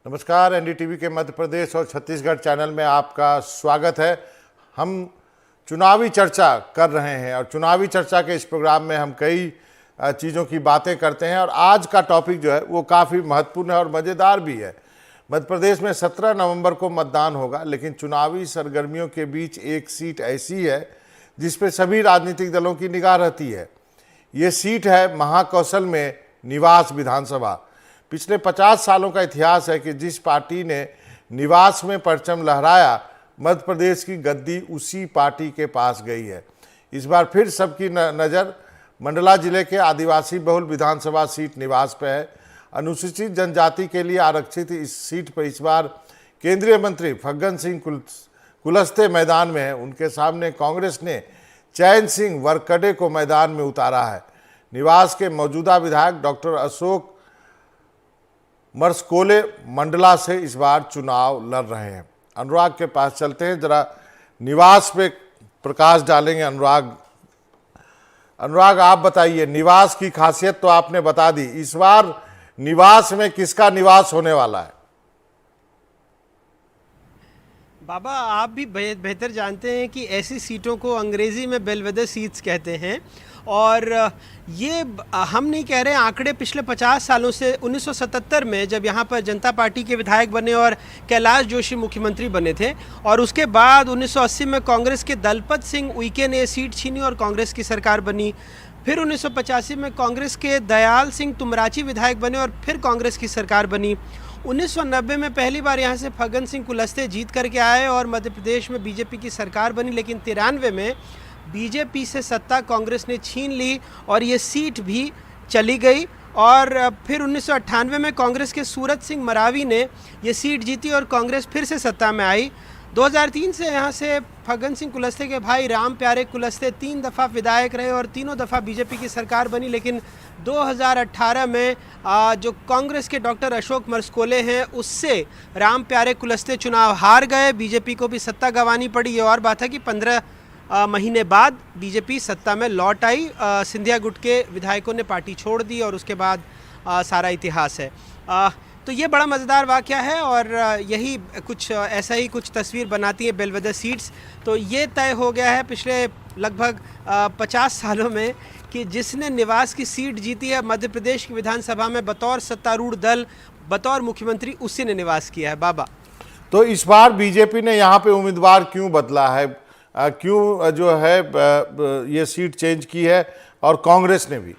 नमस्कार, एनडीटीवी के मध्य प्रदेश और छत्तीसगढ़ चैनल में आपका स्वागत है। हम चुनावी चर्चा कर रहे हैं और चुनावी चर्चा के इस प्रोग्राम में हम कई चीज़ों की बातें करते हैं और आज का टॉपिक जो है वो काफ़ी महत्वपूर्ण है और मज़ेदार भी है। मध्य प्रदेश में 17 नवंबर को मतदान होगा, लेकिन चुनावी सरगर्मियों के बीच एक सीट ऐसी है जिस पे सभी राजनीतिक दलों की निगाह रहती है। ये सीट है महाकौशल में निवास विधानसभा। पिछले 50 सालों का इतिहास है कि जिस पार्टी ने निवास में परचम लहराया, मध्य प्रदेश की गद्दी उसी पार्टी के पास गई है। इस बार फिर सबकी नज़र मंडला जिले के आदिवासी बहुल विधानसभा सीट निवास पे है। अनुसूचित जनजाति के लिए आरक्षित इस सीट पर इस बार केंद्रीय मंत्री फग्गन सिंह कुलस्ते मैदान में है। उनके सामने कांग्रेस ने चैन सिंह वरकड़े को मैदान में उतारा है। निवास के मौजूदा विधायक डॉक्टर अशोक मरसकोले मंडला से इस बार चुनाव लड़ रहे हैं। अनुराग के पास चलते हैं, जरा निवास पे प्रकाश डालेंगे। अनुराग आप बताइए, निवास की खासियत तो आपने बता दी, इस बार निवास में किसका निवास होने वाला है? बाबा, आप भी बेहतर जानते हैं कि ऐसी सीटों को अंग्रेजी में बेलवेदर सीट्स कहते हैं। और ये हम नहीं कह रहे, आंकड़े पिछले 50 सालों से 1977 में जब यहाँ पर जनता पार्टी के विधायक बने और कैलाश जोशी मुख्यमंत्री बने थे, और उसके बाद 1980 में कांग्रेस के दलपत सिंह उइके ने सीट छीनी और कांग्रेस की सरकार बनी। फिर 1985 में कांग्रेस के दयाल सिंह तुमराची विधायक बने और फिर कांग्रेस की सरकार बनी। 1990 में पहली बार यहाँ से फग्गन सिंह कुलस्ते जीत करके आए और मध्य प्रदेश में बीजेपी की सरकार बनी, लेकिन 93 में बीजेपी से सत्ता कांग्रेस ने छीन ली और ये सीट भी चली गई। और फिर 1998 में कांग्रेस के सूरत सिंह मरावी ने ये सीट जीती और कांग्रेस फिर से सत्ता में आई। 2003 से यहाँ से फग्गन सिंह कुलस्ते के भाई राम प्यारे कुलस्ते 3 दफ़ा विधायक रहे और तीनों दफ़ा बीजेपी की सरकार बनी। लेकिन 2018 में जो कांग्रेस के डॉक्टर अशोक मरसकोले हैं, उससे राम प्यारे कुलस्ते चुनाव हार गए। बीजेपी को भी सत्ता गंवानी पड़ी। ये और बात है कि 15 महीने बाद बीजेपी सत्ता में लौट आई। सिंधिया गुट के विधायकों ने पार्टी छोड़ दी और उसके बाद सारा इतिहास है। तो ये बड़ा मज़ेदार वाक़या है और यही कुछ ऐसा ही कुछ तस्वीर बनाती है बेलवेदर सीट्स। तो ये तय हो गया है पिछले लगभग 50 सालों में कि जिसने निवास की सीट जीती है मध्य प्रदेश की विधानसभा में बतौर सत्तारूढ़ दल, बतौर मुख्यमंत्री, उसी ने निवास किया है। बाबा, तो इस बार बीजेपी ने यहाँ पे उम्मीदवार क्यों बदला है, क्यों जो है ये सीट चेंज की है, और कांग्रेस ने भी?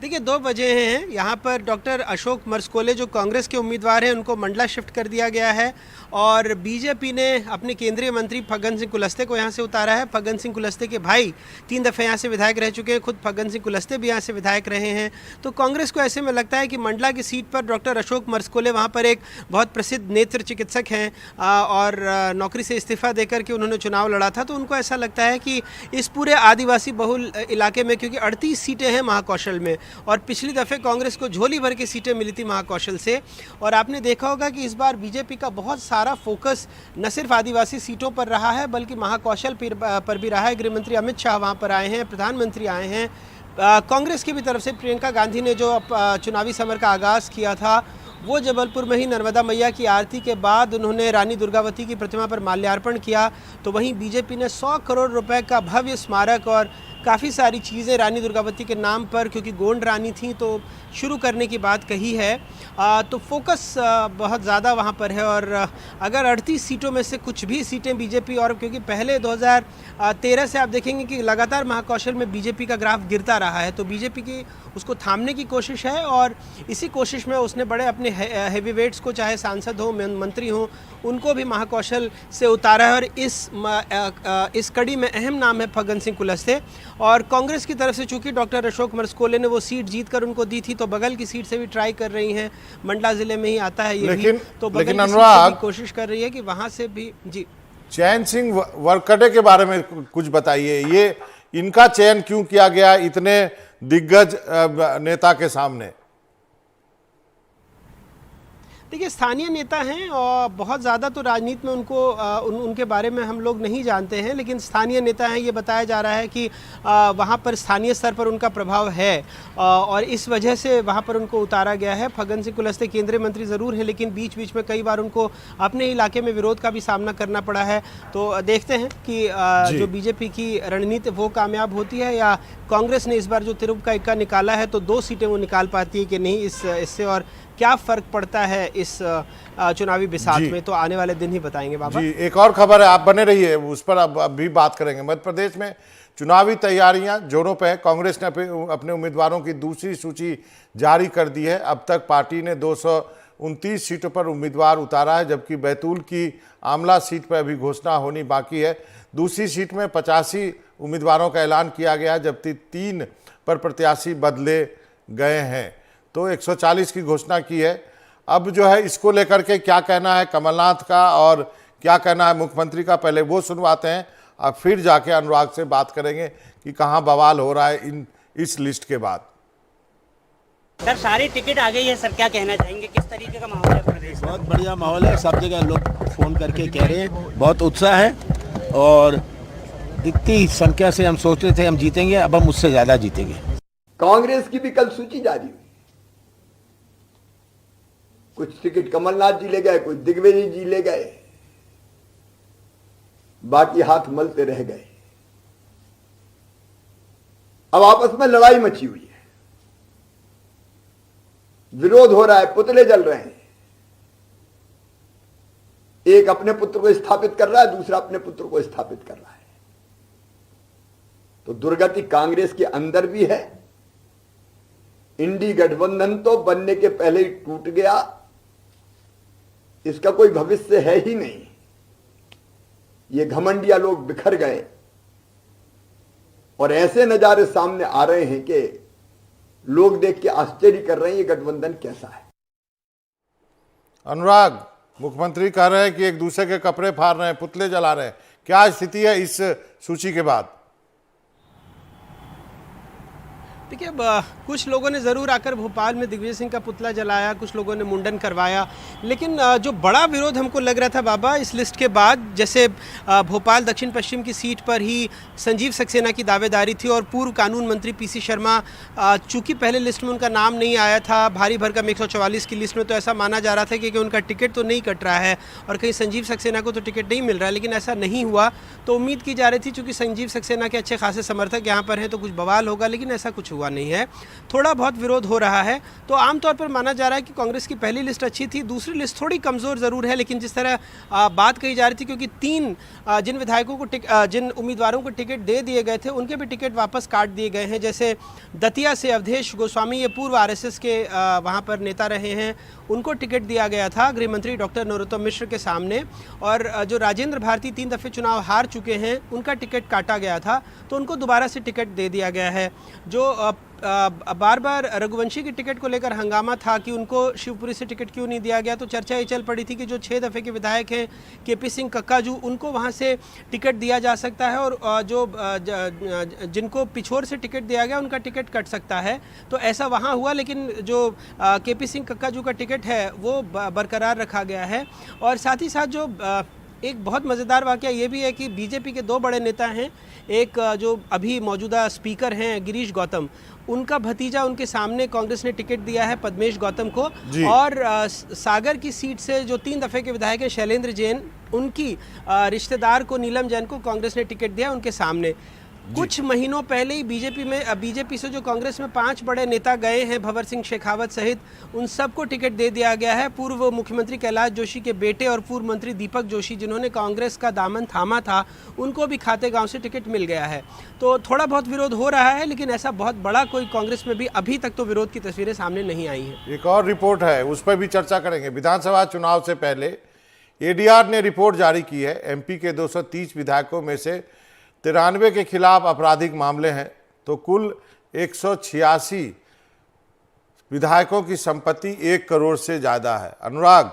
देखिए, 2 वजह हैं। यहाँ पर डॉक्टर अशोक मरसकोले जो कांग्रेस के उम्मीदवार हैं, उनको मंडला शिफ्ट कर दिया गया है और बीजेपी ने अपने केंद्रीय मंत्री फग्गन सिंह कुलस्ते को यहाँ से उतारा है। फग्गन सिंह कुलस्ते के भाई 3 दफ़े यहाँ से विधायक रह चुके हैं, खुद फग्गन सिंह कुलस्ते भी यहाँ से विधायक रहे हैं। तो कांग्रेस को ऐसे में लगता है कि मंडला की सीट पर डॉक्टर अशोक मरसकोले वहाँ पर एक बहुत प्रसिद्ध नेत्र चिकित्सक हैं और नौकरी से इस्तीफ़ा देकर के उन्होंने चुनाव लड़ा था। तो उनको ऐसा लगता है कि इस पूरे आदिवासी बहुल इलाके में, क्योंकि 38 सीटें हैं महाकौशल में और पिछली दफ़े कांग्रेस को झोली भर की सीटें मिली थी महाकौशल से, और आपने देखा होगा कि इस बार बीजेपी का बहुत सारा फोकस न सिर्फ आदिवासी सीटों पर रहा है बल्कि महाकौशल पर भी रहा है। गृहमंत्री अमित शाह वहां पर आए हैं, प्रधानमंत्री आए हैं। कांग्रेस की भी तरफ से प्रियंका गांधी ने जो चुनावी समर का आगाज़ किया था, वो जबलपुर में ही नर्मदा मैया की आरती के बाद उन्होंने रानी दुर्गावती की प्रतिमा पर माल्यार्पण किया। तो वहीं बीजेपी ने 100 करोड़ रुपए का भव्य स्मारक और काफ़ी सारी चीज़ें रानी दुर्गावती के नाम पर, क्योंकि गोंड रानी थी, तो शुरू करने की बात कही है। तो फोकस बहुत ज़्यादा वहाँ पर है। और अगर 38 सीटों में से कुछ भी सीटें बीजेपी, और क्योंकि पहले 2013 से आप देखेंगे कि लगातार महाकौशल में बीजेपी का ग्राफ गिरता रहा है, तो बीजेपी की उसको थामने की कोशिश है और इसी कोशिश में उसने बड़े अपने हैवी वेट्स को, चाहे सांसद हो, मंत्री हो, उनको भी महाकौशल से उतारा है। और इस कड़ी में अहम नाम है फग्गन सिंह कुलस्ते। और कांग्रेस की तरफ से चूंकि डॉक्टर अशोक मरसकोले ने वो सीट जीतकर उनको दी थी, तो बगल की सीट से भी ट्राई कर रही हैं। मंडला जिले में ही आता है ये भी, तो बगल की सीट से भी कोशिश कर रही है कि वहां से भी। जी, चैन सिंह वरकड़े के बारे में कुछ बताइए, ये इनका चयन क्यों किया गया इतने दिग्गज नेता के सामने? देखिए, स्थानीय नेता हैं और बहुत ज़्यादा तो राजनीति में उनके बारे में हम लोग नहीं जानते हैं, लेकिन स्थानीय नेता हैं। ये बताया जा रहा है कि वहाँ पर स्थानीय स्तर पर उनका प्रभाव है और इस वजह से वहाँ पर उनको उतारा गया है। फग्गन सिंह कुलस्ते केंद्रीय मंत्री ज़रूर हैं, लेकिन बीच बीच में कई बार उनको अपने इलाके में विरोध का भी सामना करना पड़ा है। तो देखते हैं कि जो बीजेपी की रणनीति वो कामयाब होती है या कांग्रेस ने इस बार जो तिरुप का इक्का निकाला है तो 2 सीटें वो निकाल पाती है कि नहीं, इससे और क्या फर्क पड़ता है इस चुनावी बिसात में, तो आने वाले दिन ही बताएंगे बाबा। जी, एक और खबर है, आप बने रहिए, उस पर अब भी बात करेंगे। मध्य प्रदेश में चुनावी तैयारियां जोरों पे है। कांग्रेस ने अपने उम्मीदवारों की दूसरी सूची जारी कर दी है। अब तक पार्टी ने 229 सीटों पर उम्मीदवार उतारा है, जबकि बैतूल की आमला सीट पर अभी घोषणा होनी बाकी है। दूसरी सीट में 85 उम्मीदवारों का ऐलान किया गया, जबकि 3 पर प्रत्याशी बदले गए हैं। तो 140 की घोषणा की है। अब जो है इसको लेकर के क्या कहना है कमलनाथ का और क्या कहना है मुख्यमंत्री का, पहले वो सुनवाते हैं, अब फिर जाके अनुराग से बात करेंगे कि कहाँ बवाल हो रहा है इस लिस्ट के बाद। सर, सारी टिकट आ गई है सर, क्या कहना चाहेंगे, किस तरीके का माहौल है प्रदेश में? बहुत बढ़िया माहौल है, सब जगह लोग फ़ोन करके कह रहे हैं, बहुत उत्साह है और जितनी संख्या से हम सोच रहे थे हम जीतेंगे, अब हम उससे ज़्यादा जीतेंगे। कांग्रेस की भी कल सूची जारी हुई। कुछ टिकट कमलनाथ जी ले गए, कुछ दिग्विजय जी ले गए, बाकी हाथ मलते रह गए। अब आपस में लड़ाई मची हुई है, विरोध हो रहा है, पुतले जल रहे हैं। एक अपने पुत्र को स्थापित कर रहा है, दूसरा अपने पुत्र को स्थापित कर रहा है। तो दुर्गति कांग्रेस के अंदर भी है। इंडी गठबंधन तो बनने के पहले ही टूट गया, इसका कोई भविष्य है ही नहीं। ये घमंडिया लोग बिखर गए और ऐसे नजारे सामने आ रहे हैं कि लोग देख के आश्चर्य कर रहे हैं ये गठबंधन कैसा है। अनुराग, मुख्यमंत्री कह रहे हैं कि एक दूसरे के कपड़े फाड़ रहे हैं, पुतले जला रहे हैं, क्या स्थिति है इस सूची के बाद? देखिए, कुछ लोगों ने ज़रूर आकर भोपाल में दिग्विजय सिंह का पुतला जलाया, कुछ लोगों ने मुंडन करवाया, लेकिन जो बड़ा विरोध हमको लग रहा था बाबा इस लिस्ट के बाद, जैसे भोपाल दक्षिण पश्चिम की सीट पर ही संजीव सक्सेना की दावेदारी थी और पूर्व कानून मंत्री पीसी शर्मा, चूंकि पहले लिस्ट में उनका नाम नहीं आया था, भारी भरकम 144 की लिस्ट में, तो ऐसा माना जा रहा था कि उनका टिकट तो नहीं कट रहा है और कहीं संजीव सक्सेना को तो टिकट नहीं मिल रहा है, लेकिन ऐसा नहीं हुआ। तो उम्मीद की जा रही थी चूँकि संजीव सक्सेना के अच्छे खासे समर्थक यहाँ पर हैं तो कुछ बवाल होगा, लेकिन ऐसा कुछ हुआ नहीं है। थोड़ा बहुत विरोध हो रहा है। तो आमतौर पर माना जा रहा है कि कांग्रेस की पहली लिस्ट अच्छी थी, दूसरी लिस्ट थोड़ी कमज़ोर ज़रूर है, लेकिन जिस तरह बात कही जा रही थी, क्योंकि 3 जिन विधायकों को जिन उम्मीदवारों को टिकट दे दिए गए थे उनके भी टिकट वापस काट दिए गए हैं। जैसे दतिया से अवधेश गोस्वामी, ये पूर्व आरएसएस के वहाँ पर नेता रहे हैं, उनको टिकट दिया गया था गृह मंत्री डॉक्टर नरोत्तम मिश्र के सामने, और जो राजेंद्र भारती 3 दफ़े चुनाव हार चुके हैं उनका टिकट काटा गया था, तो उनको दोबारा से टिकट दे दिया गया है। जो बार बार रघुवंशी की टिकट को लेकर हंगामा था कि उनको शिवपुरी से टिकट क्यों नहीं दिया गया, तो चर्चा ये चल पड़ी थी कि जो 6 दफ़े के विधायक हैं केपी सिंह कक्काजू, उनको वहाँ से टिकट दिया जा सकता है और जो जिनको पिछोर से टिकट दिया गया उनका टिकट कट सकता है। तो ऐसा वहाँ हुआ, लेकिन जो केपी सिंह कक्काजू का टिकट है वो बरकरार रखा गया है। और साथ ही साथ जो एक बहुत मज़ेदार वाक़या ये भी है कि बीजेपी के 2 बड़े नेता हैं, एक जो अभी मौजूदा स्पीकर हैं गिरीश गौतम, उनका भतीजा उनके सामने कांग्रेस ने टिकट दिया है पद्मेश गौतम को, और सागर की सीट से जो 3 दफ़े के विधायक हैं शैलेंद्र जैन, उनकी रिश्तेदार को नीलम जैन को कांग्रेस ने टिकट दिया उनके सामने। कुछ महीनों पहले ही बीजेपी से जो कांग्रेस में 5 बड़े नेता गए हैं, भंवर सिंह शेखावत सहित, उन सबको टिकट दे दिया गया है। पूर्व मुख्यमंत्री कैलाश जोशी के बेटे और पूर्व मंत्री दीपक जोशी, जिन्होंने कांग्रेस का दामन थामा था, उनको भी खातेगांव से टिकट मिल गया है। तो थोड़ा बहुत विरोध हो रहा है, लेकिन ऐसा बहुत बड़ा कोई कांग्रेस में भी अभी तक तो विरोध की तस्वीरें सामने नहीं आई हैं। एक और रिपोर्ट है, उस पर भी चर्चा करेंगे। विधानसभा चुनाव से पहले एडीआर ने रिपोर्ट जारी की है। एमपी के 230 विधायकों में से 93 के खिलाफ आपराधिक मामले हैं, तो कुल 186 विधायकों की संपत्ति 1 करोड़ से ज़्यादा है। अनुराग,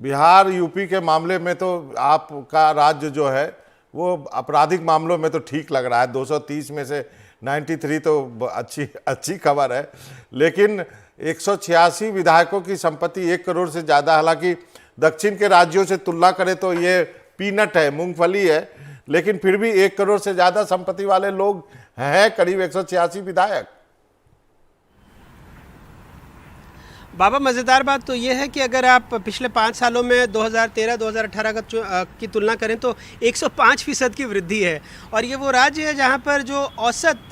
बिहार यूपी के मामले में तो आपका राज्य जो है वो आपराधिक मामलों में तो ठीक लग रहा है, 230 में से 93 तो अच्छी अच्छी खबर है, लेकिन 186 विधायकों की संपत्ति 1 करोड़ से ज़्यादा, हालांकि दक्षिण के राज्यों से तुलना करें तो ये पीनट है, मूंगफली है, लेकिन फिर भी 1 करोड़ से ज़्यादा संपत्ति वाले लोग हैं करीब 186 विधायक। बाबा मज़ेदार बात तो ये है कि अगर आप पिछले 5 सालों में 2013-2018 की तुलना करें तो 105% की वृद्धि है। और ये वो राज्य है जहाँ पर जो औसत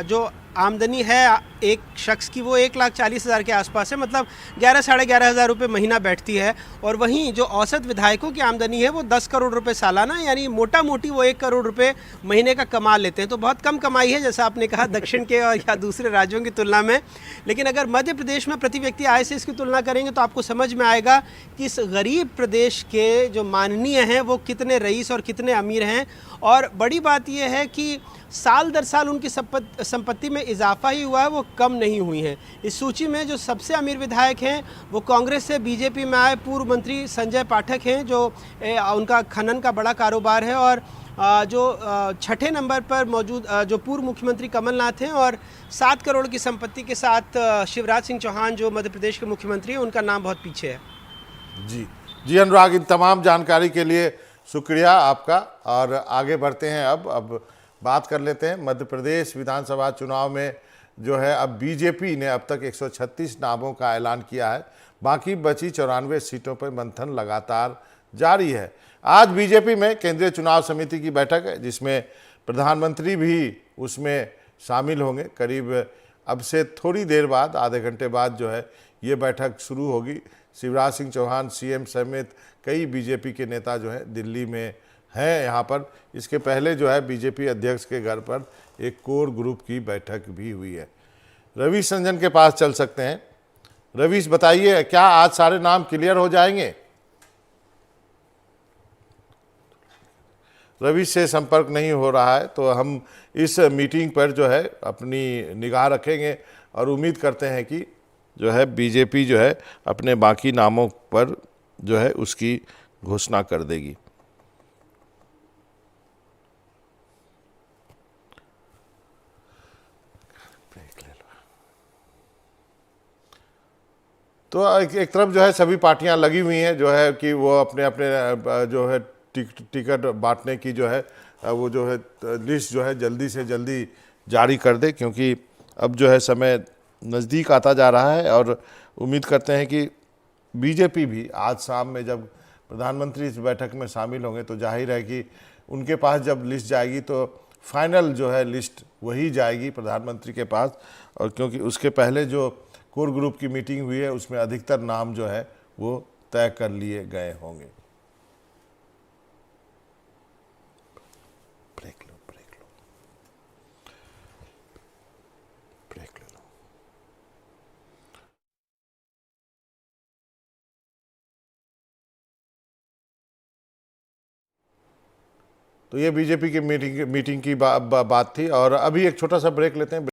जो आमदनी है एक शख्स की वो 1,40,000 के आसपास है, मतलब 11-साढ़े 11 हज़ार रुपये महीना बैठती है। और वहीं जो औसत विधायकों की आमदनी है वो 10 करोड़ रुपए सालाना, यानी मोटा मोटी वो 1 करोड़ रुपए महीने का कमा लेते हैं। तो बहुत कम कमाई है जैसा आपने कहा दक्षिण के और या दूसरे राज्यों की तुलना में। लेकिन अगर मध्य प्रदेश में प्रति व्यक्ति आय से इसकी तुलना करेंगे तो आपको समझ में आएगा कि इस गरीब प्रदेश के जो माननीय हैं वो कितने रईस और कितने अमीर हैं। और बड़ी बात यह है कि साल दर साल उनकी संपत्ति में इजाफा ही हुआ है, वो कम नहीं हुई हैं। इस सूची में जो सबसे अमीर विधायक हैं वो कांग्रेस से बीजेपी में आए पूर्व मंत्री संजय पाठक हैं, जो उनका खनन का बड़ा कारोबार है। और जो छठे नंबर पर मौजूद जो पूर्व मुख्यमंत्री कमलनाथ हैं, और 7 करोड़ की संपत्ति के साथ शिवराज सिंह चौहान जो मध्य प्रदेश के मुख्यमंत्री हैं, उनका नाम बहुत पीछे है। जी अनुराग, इन तमाम जानकारी के लिए शुक्रिया आपका। और आगे बढ़ते हैं, अब बात कर लेते हैं मध्य प्रदेश विधानसभा चुनाव में जो है अब बीजेपी ने अब तक 136 नामों का ऐलान किया है। बाकी बची 94 सीटों पर मंथन लगातार जारी है। आज बीजेपी में केंद्रीय चुनाव समिति की बैठक है, जिसमें प्रधानमंत्री भी उसमें शामिल होंगे। करीब अब से थोड़ी देर बाद, आधे घंटे बाद जो है ये बैठक शुरू होगी। शिवराज सिंह चौहान सीएम समेत कई बीजेपी के नेता जो है दिल्ली में हैं यहाँ पर। इसके पहले जो है बीजेपी अध्यक्ष के घर पर एक कोर ग्रुप की बैठक भी हुई है। रवीश रंजन के पास चल सकते हैं। रवीश, बताइए, क्या आज सारे नाम क्लियर हो जाएंगे? रवीश से संपर्क नहीं हो रहा है, तो हम इस मीटिंग पर जो है अपनी निगाह रखेंगे और उम्मीद करते हैं कि जो है बीजेपी जो है अपने बाकी नामों पर जो है उसकी घोषणा कर देगी। तो एक तरफ जो है सभी पार्टियां लगी हुई हैं जो है कि वो अपने अपने जो है टिकट बांटने की जो है वो जो है लिस्ट जो है जल्दी से जल्दी जारी कर दे, क्योंकि अब जो है समय नज़दीक आता जा रहा है। और उम्मीद करते हैं कि बीजेपी भी आज शाम में जब प्रधानमंत्री इस बैठक में शामिल होंगे तो जाहिर है कि उनके पास जब लिस्ट जाएगी तो फाइनल जो है लिस्ट वही जाएगी प्रधानमंत्री के पास। और क्योंकि उसके पहले जो कोर ग्रुप की मीटिंग हुई है उसमें अधिकतर नाम जो है वो तय कर लिए गए होंगे। ब्रेक लो। तो ये बीजेपी की मीटिंग की बात थी। और अभी एक छोटा सा ब्रेक लेते हैं।